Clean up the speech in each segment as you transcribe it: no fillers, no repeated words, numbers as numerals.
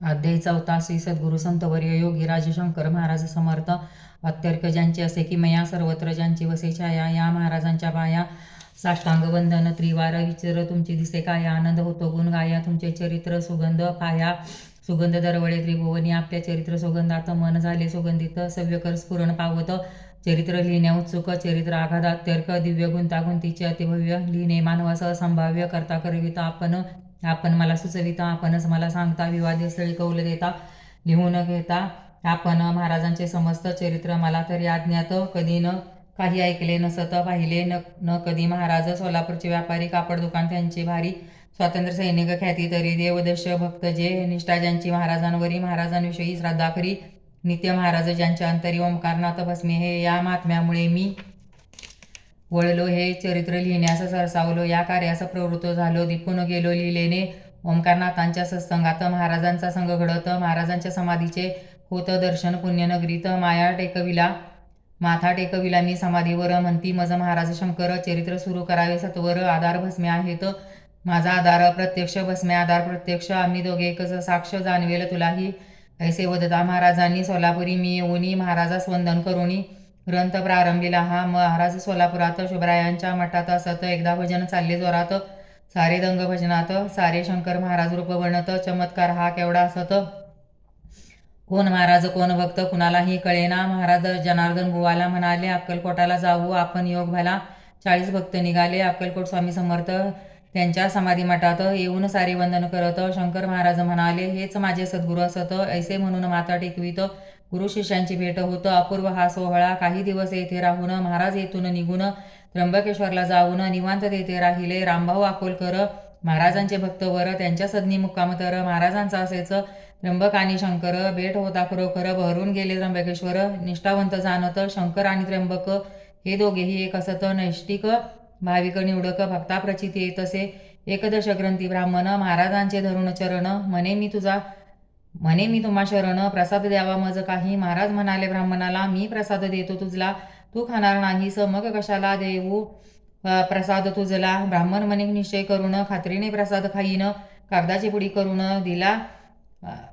अध्याय 4 श्री सद्गुरु संतवर्य योगी राजशंकर महाराज समर्थ अत्यर्क ज्यांचे असे की मया सर्वत्र ज्यांची वसे छाया या महाराजांच्या पाया साष्टांग वंदन त्रिवार विचिर तुमची दिसे काया आनंद होतो गुण गाया तुमचे चरित्र सुगंध पाया सुगंध दरवळे त्रिभुवनी आपल्या चरित्र सुगंधात मन झाले सुगंधित सव्यकर स्फुरण पावत चरित्र लिहिण्या उत्सुक चरित्र आघात अत्यर्क दिव्य गुंतागुंतीचे अतिभव्य लिहिणे मानवासह संभाव्य करता करविता आपण मला सुचविता आपणच मला सांगता विवादस्थळी कौल देता लिहून घेता आपण महाराजांचे समस्त चरित्र मला तरी अज्ञात कधी न काही ऐकले नसत पाहिले न कधी महाराज सोलापूरचे व्यापारी कापड दुकान त्यांचे भारी स्वातंत्र्य सैनिक ख्याती तरी देवदस्य भक्त जे निष्ठा ज्यांची महाराजांवरी महाराजांविषयी श्रद्धा खरी नित्य महाराज ज्यांच्या अंतरी ओंकारनाथ भस्मे हे या महात्म्यामुळे मी वळलो हे चरित्र लिहिण्यास सरसावलो या कार्यास प्रवृत्त झालो दिपून गेलो लिहिलेने ओंकारनाथांच्या सत्संगात महाराजांचा संग घडत महाराजांच्या समाधीचे होत दर्शन पुण्यनगरीत माथा टेकविला मी समाधीवर म्हणती मज महाराज शंकर चरित्र सुरू करावे सत्वर आधार भस्मे आहेत माझा आधार प्रत्यक्ष भस्मे आधार प्रत्यक्ष आम्ही दोघे एकच साक्ष जाणवेल तुलाही ऐसे वदता महाराजांनी सोलापुरी मी येऊनी महाराजास वंदन करुणी ग्रंथ प्रारंभीला हा महाराज सोलापुरात शुभरायांच्या मठात असत एकदा भजन चालले जोरात सारे दंग भजनात सारे शंकर महाराज रूप बनत चमत्कार हा केवढा असत कोण महाराज कोण भक्त कुणालाही कळेना महाराज जनार्दन बुवाला म्हणाले अक्कलकोटाला जाऊ आपण योग भला 40 भक्त निघाले अक्कलकोट स्वामी समर्थ त्यांच्या समाधी मठात येऊन सारे वंदन करत शंकर महाराज म्हणाले हेच माझे सद्गुरू असत ऐसे म्हणून माता टेकवीत गुरु शिष्यांची भेट होत अपूर्व हा सोहळा काही दिवस येथे राहून महाराज येथून निघून त्र्यंबकेश्वरला जाऊन निवांत तेथे राहिले रामभाऊ अकोलकर महाराजांचे भक्तवर त्यांच्या सदनी मुक्काम तर महाराजांचा असेच त्र्यंबक आणि शंकर भेट होता खरोखर भरून गेले त्र्यंबकेश्वर निष्ठावंत जाणत शंकर आणि त्र्यंबक हे दोघेही एक असत नैष्टिक भाविक निवडक भक्ता प्रचिती येत असे एकदश ग्रंथी ब्राह्मण महाराजांचे धरुण चरण म्हणे मी तुम्हा शरण प्रसाद द्यावा मज काही महाराज म्हणाले ब्राह्मणाला मी प्रसाद देतो तुझला तू खाणार नाहीस मग कशाला देऊ प्रसाद तुझला ब्राह्मण म्हणे निश्चय करून खात्रीने प्रसाद खाईन कागदाची पुडी करून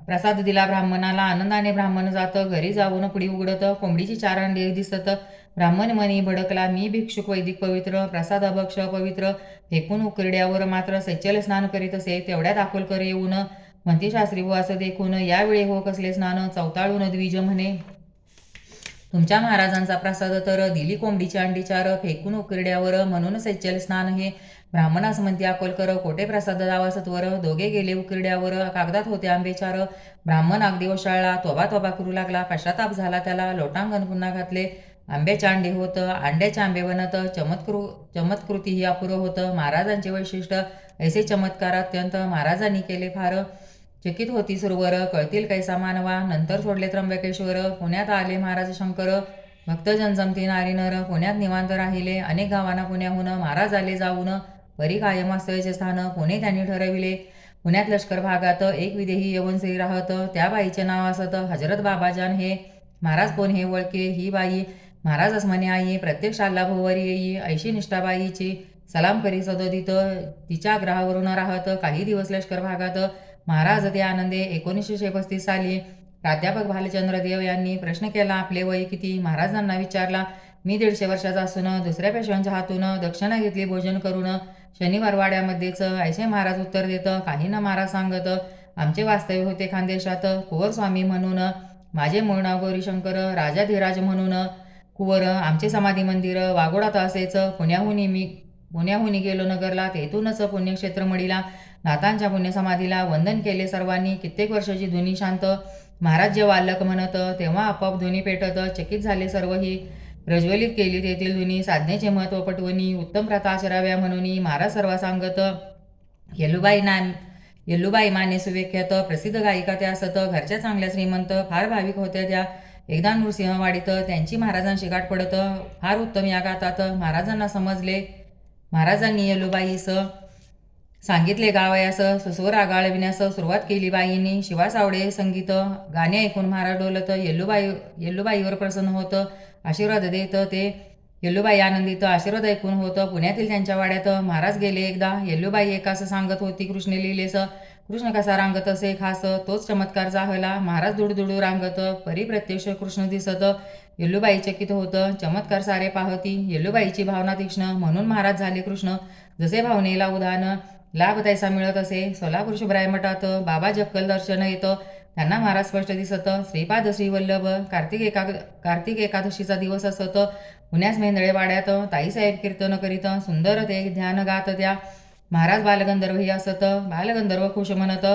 प्रसाद दिला ब्राह्मणाला आनंदाने ब्राह्मण जात घरी जाऊन पुडी उघडत कोंबडीची 4 अंडे दिसत ब्राह्मण मनी भडकला मी भिक्षुक वैदिक पवित्र प्रसाद अभक्ष पवित्र फेकून उकरड्यावर मात्र सैचल स्नान करीत असे तेवढ्यात अकोलकर येऊन म्हणती शास्त्री बुवा असं देखून यावेळी हो कसले स्नान चवताळून द्विज म्हणे तुमच्या महाराजांचा प्रसाद तर दिली कोंबडीची अंडी 4 फेकून उकरड्यावर म्हणून सैचल स्नान हे ब्राह्मणास म्हणती अकोलकर कोठे प्रसाद दावा सत्वर दोघे गेले उकरड्यावर कागदात होते आंबे 4 ब्राह्मण अगदी ओशाळला तोबा करू लागला पश्चाताप झाला त्याला लोटांगण पुन्हा घातले आंब्याचे अंडे होत अंड्याचे आंबे बनत चमत्कृती ही अपूर्व होतं महाराजांचे वैशिष्ट्य ऐसे चमत्कार अत्यंत महाराजांनी केले फार चकित होती सुरवर कळतील कैसा मानवा नंतर सोडले त्र्यंबकेश्वर पुण्यात आले महाराज शंकर भक्तजन जमती नारी नर पुण्यात निवांत राहिले अनेक गावांना पुण्याहून महाराज आले जाऊन परी कायम वास्तव्याचे स्थान पुणे त्यांनी ठरविले पुण्यात लष्कर भागात एक विदेही यवनश्री राहत त्या बाईचे नाव असत हजरत बाबाजान हे महाराज कोण हे ओळखे ही बाई महाराज अस्मने आई प्रत्यक्ष अल्लाभोवरी येई ऐशी निष्ठाबाईची सलाम करी सदोदित तिच्या ग्रहावरून राहत काही दिवस लष्कर भागात महाराज ते आनंदे 1935 साली प्राध्यापक भालचंद्र देव यांनी प्रश्न केला आपले वय किती महाराजांना विचारला मी 150 वर्षाचा असून दुसऱ्या पेशव्यांच्या हातून दक्षिणा घेतली भोजन करून शनिवार वाड्यामध्येच ऐसे महाराज उत्तर देत काही न महाराज सांगत आमचे वास्तव्य होते खानदेशात कुवर स्वामी म्हणून माझे मूळ नाव गौरीशंकर राजाधिराज म्हणून कुवर आमचे समाधी मंदिर वाघोडात असेच पुण्याहून गेलो नगरला तेथूनच पुण्यक्षेत्र मडीला नाथांच्या पुण्यसमाधीला वंदन केले सर्वांनी कित्येक वर्षाची धुनी शांत महाराज जेव्हा आल्लक म्हणत तेव्हा आपोआप धुनी पेटत चकित झाले सर्वही प्रज्वलित केली तेथील धुनी साधनेचे महत्व पटवणी उत्तम प्रथा आचराव्या म्हणून महाराज सर्व सांगत येल्लुबाई माने सुविख्यात प्रसिद्ध गायिका त्या असत घरच्या चांगल्या श्रीमंत फार भाविक होत्या त्या एकदा नृसिंहवाडीत त्यांची महाराजांशी गाठ पडत फार उत्तम या गातात महाराजांना समजले महाराजांनी येल्लुबाईस सांगितले गावयास सुस्वर आगाळविण्यास सुरुवात केली बाईंनी शिवा सावडे संगीत गाणे ऐकून महाराज डोलत येल्लुबाईवर प्रसन्न होत आशीर्वाद देत ते येल्लुबाई आनंदित आशीर्वाद ऐकून होत पुण्यातील त्यांच्या वाड्यात महाराज गेले एकदा येल्लुबाई एकास सांगत होती कृष्ण लिहिलेस कृष्ण कसा रांगत असे खास तोच चमत्कार जाहला महाराज दुडदुडू रांगत परी प्रत्यक्ष कृष्ण दिसत येल्लूबाई चकित होत चमत्कार सारे पाहती येल्लूबाईची भावना तीक्ष्ण म्हणून महाराज झाले कृष्ण जसे भावनेला उदाहरण लाभ तैसा मिळत असे सोलापूर शुभराय मठात बाबा जक्कल दर्शन येतं त्यांना महाराज स्पष्ट दिसत श्रीपाद श्रीवल्लभ कार्तिक एकादशीचा दिवस असत पुण्यास मेंदळे वाड्यात ताईसाहेब कीर्तन करीत सुंदर ते ध्यान गात त्या महाराज बालगंधर्वही असत बालगंधर्व खुश म्हणत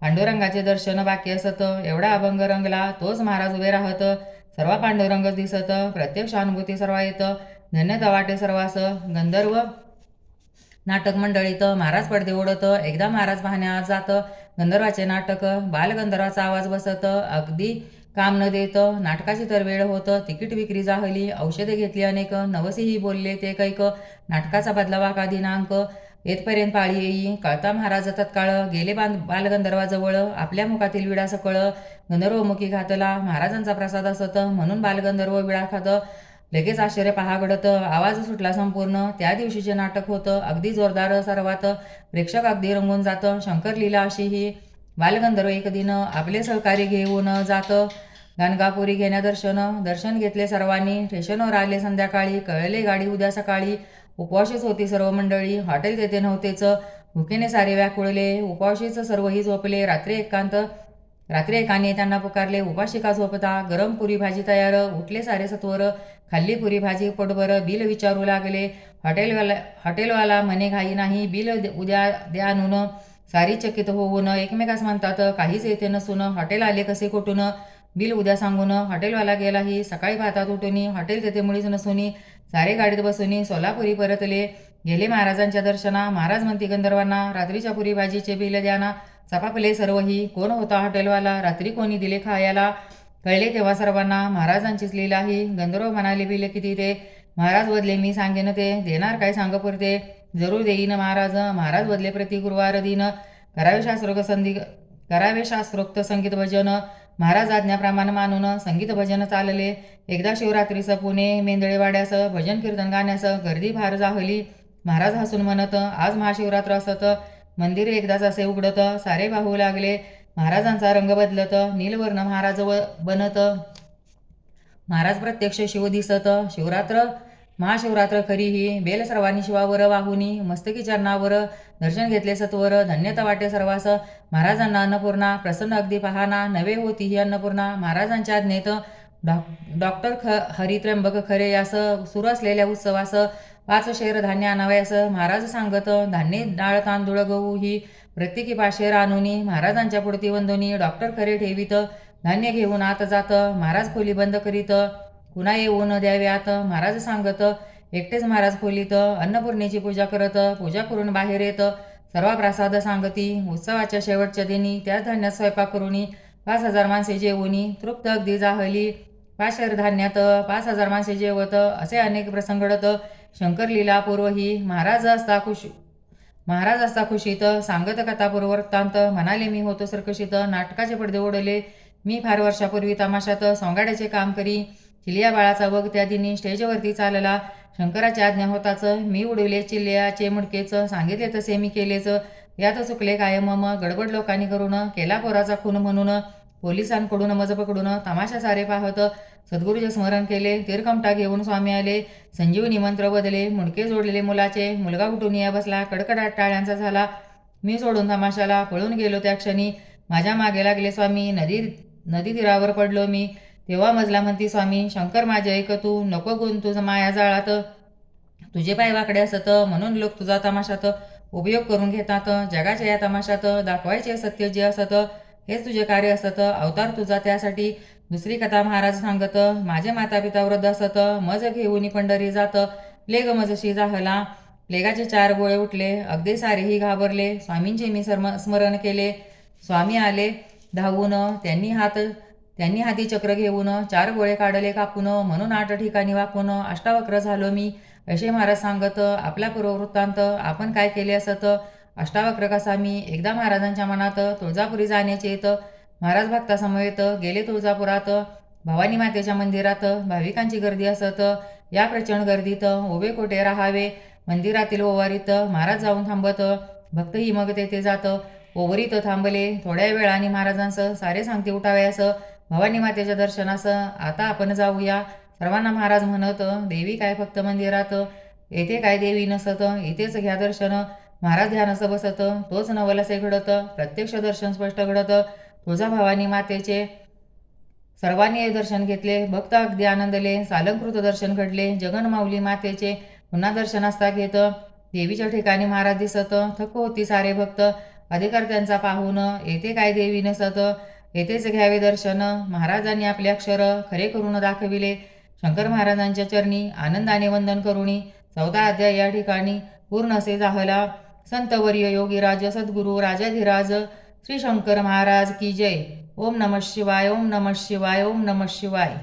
पांडुरंगाचे दर्शन बाकी असत एवढा अभंग रंगला तोच महाराज उभे राहत सर्व पांडुरंग दिसत प्रत्यक्ष अनुभूती सर्व येत धन्यता वाटे सर्वास गंधर्व नाटक मंडळीत महाराज पडदे ओढत एकदा महाराज पाहण्यात जात गंधर्वाचे नाटक बालगंधर्वाचा आवाज बसत अगदी काम न देत नाटकाची तर वेळ होत तिकीट विक्री जाहली औषधे घेतली अनेक नवसीही बोलले ते कैक नाटकाचा बदलावा का दिनांक येतपर्यंत पाळी येई कळता महाराज तत्काळ गेले बालगंधर्वाजवळ आपल्या मुखातील विडा सकळ गंधर्वमुखी घातला महाराजांचा प्रसाद असत म्हणून बालगंधर्व विडा खात लगेच आश्चर्य पहा घडत आवाज सुटला संपूर्ण त्या दिवशीचे नाटक होतं अगदी जोरदार सर्वात प्रेक्षक अगदी रंगून जात शंकर लीला अशी ही बालगंधर्व एक दिन आपले सहकारी घेऊन जात गाणगापुरी घेण्या दर्शन घेतले सर्वांनी स्टेशनवर आले संध्याकाळी कळले गाडी उद्या सकाळी उपवाशीच होती सर्व मंडळी हॉटेल तेथे नव्हतेच भुकेने सारे व्याकुळले उपवाशीच सर्वही झोपले रात्री एकाने त्यांना पुकारले उपाशिका झोपता गरम पुरी भाजी तयार उठले सारे सत्वर खाल्ली पुरी भाजी पोटभर बिल विचारू लागले हॉटेलवाला म्हणे घाई नाही बिल उद्या द्या आणून सारी चकित होऊन एकमेकास म्हणतात काहीच येते नसून हॉटेल आले कसे कुठून बिल उद्या सांगून हॉटेलवाला गेलाही सकाळी भातात उठून हॉटेल तेथे मुळीच नसून सारे गाडीत बसून सोलापुरी परतले गेले महाराजांच्या दर्शना महाराज म्हणती गंधर्वांना रात्रीच्या पुरी भाजीचे बिल द्याना चपापले सर्वही कोण होता हॉटेलवाला रात्री कोणी दिले खायला कळले तेव्हा सर्वांना महाराजांचीच लीलाही गंधर्व म्हणाले बिल किती ते महाराज बदले मी सांगेन ते देणार काय सांग पुरते जरूर देईन महाराज बदले प्रति गुरुवार दिन करावे शास्त्रोक्त संगीत भजन महाराज आज्ञाप्रमाणे मानून संगीत भजन चालले एकदा शिवरात्रीस पुणे मेंदळेवाड्यास भजन कीर्तन गाण्यास गर्दी फार जाहली महाराज हसून म्हणत आज महाशिवरात्र असत मंदिर एकदाच असे उघडत सारे पाहू लागले महाराजांचा रंग बदलत नीलवर्ण महाराज बनत महाराज प्रत्यक्ष शिव दिसत महाशिवरात्र खरी ही बेल सर्वांनी शिवावर वाहुनी मस्तकी चरणावर दर्शन घेतले सत्वर धन्यता वाटे सर्वास महाराजांना अन्नपूर्णा प्रसन्न अगदी पहाना नवे होती ही अन्नपूर्णा महाराजांच्या आज्ञेत डॉक्टर हरी त्र्यंबक खरे यास सुरू असलेल्या उत्सवास 5 शेर धान्य आणावयास महाराज सांगत धान्य डाळ तांदूळ गहू ही प्रत्येकी 5 शेर आणूनी महाराजांच्या पुढती वंदोनी डॉक्टर खरे ठेवीत धान्य घेऊन आत जात महाराज खोली बंद करीत पुन्हा येऊन द्याव्यात महाराज सांगत एकटेच महाराज खोलीत अन्नपूर्णेची पूजा करत पूजा करून बाहेर येत सर्व प्रसाद सांगती उत्सवाच्या शेवटच्या दिनी त्याच धान्यात स्वयंपाक करूनी 5,000 माणसे जेवूनी तृप्त अगदी जाहली 5 शेर धान्यात 5,000 माणसे जेवत असे अनेक प्रसंग घडत शंकर लीला पूर्व ही महाराज असता खुशीत सांगत कथापूर्व वृत्तांत म्हणाले मी होतो सरकशीत नाटकाचे पडदे ओढले मी फार वर्षापूर्वी तमाशात सोंगाड्याचे काम करी चिलिया बाळाचा वग त्या दिनी स्टेजवरती चालला शंकराची आज्ञा होताच मी उडवले चिल्ल्याचे मुडकेच सांगितले तसे मी केलेच यात चुकले काय मम गडबड लोकांनी करून केला पोराचा खून म्हणून पोलिसांकडून मज पकडून तमाशा सारे पाहत सद्गुरूचे स्मरण केले तीरकमटा घेऊन स्वामी आले संजीवनी मंत्र बदले मुडके जोडलेले मुलाचे मुलगा उठून या बसला कडकडाट टाळ्यांचा झाला मी सोडून तमाशाला पळून गेलो त्या क्षणी माझ्या मागे लागले स्वामी नदी तीरावर पडलो मी तेव्हा मजला म्हणती स्वामी शंकर माझे ऐक तू नको गुण तुझ माया जाळात तुझे पाय वाकडे असत म्हणून लोक तुझा तमाशात उपयोग करून घेतात जगाच्या या तमाशात दाखवायचे सत्य जे असत हेच तुझे कार्य असत अवतार तुझा त्यासाठी दुसरी कथा महाराज सांगत माझे माता पिता वृद्ध असत मज घेऊन पंढरी जात प्लेग मजशी जाहला प्लेगाचे 4 गोळे उठले अगदी सारेही घाबरले स्वामींचे मी स्मरण केले स्वामी आले धावून त्यांनी हाती चक्र घेऊन 4 गोळे काढले कापून म्हणून 8 ठिकाणी वाकून अष्टावक्र झालो मी असे महाराज सांगत आपला पूर्ववृत्तांत आपण काय केले असत अष्टावक्र कसा मी एकदा महाराजांच्या मनात तुळजापुरी जाण्याचे येत महाराज भक्तासमवेत गेले तुळजापुरात भवानी मातेच्या मंदिरात भाविकांची गर्दी असत या प्रचंड गर्दीत उभे कोठे राहावे मंदिरातील ओवारीत महाराज जाऊन थांबत भक्तही मग तेथे जात ओवरीत थांबले. थोड्या वेळाने महाराजांसह सारे सांगते उठावयास. भवानी मातेच्या दर्शनास आता आपण जाऊया. सर्वांना महाराज म्हणत, देवी काय फक्त मंदिरात, येथे काय देवी नसत, इथेच घ्या दर्शन. महाराज ध्यानस बसत, तोच नवलसे घडत, प्रत्यक्ष दर्शन स्पष्ट घडत. तुझा भवानी मातेचे सर्वांनी दर्शन घेतले. भक्त अगदी आनंदले. सालंकृत दर्शन घडले. जगन्माऊली मातेचे पुन्हा दर्शनास्था घेत. देवीच्या ठिकाणी महाराज दिसत. थक्क होती सारे भक्त. अधिकार त्यांचा पाहून, येथे काय देवी नसत, येथेच घ्यावे दर्शन. महाराजांनी आपले अक्षर खरे करून दाखविले. शंकर महाराजांच्या चरणी आनंदाने वंदन करुणी 14 अध्याय या ठिकाणी पूर्ण असे झाला. संतवर्य योगीराज सद्गुरू राजाधिराज श्री शंकर महाराज की जय. ओम नमः शिवाय. ओम नमः शिवाय. ओम नमः शिवाय.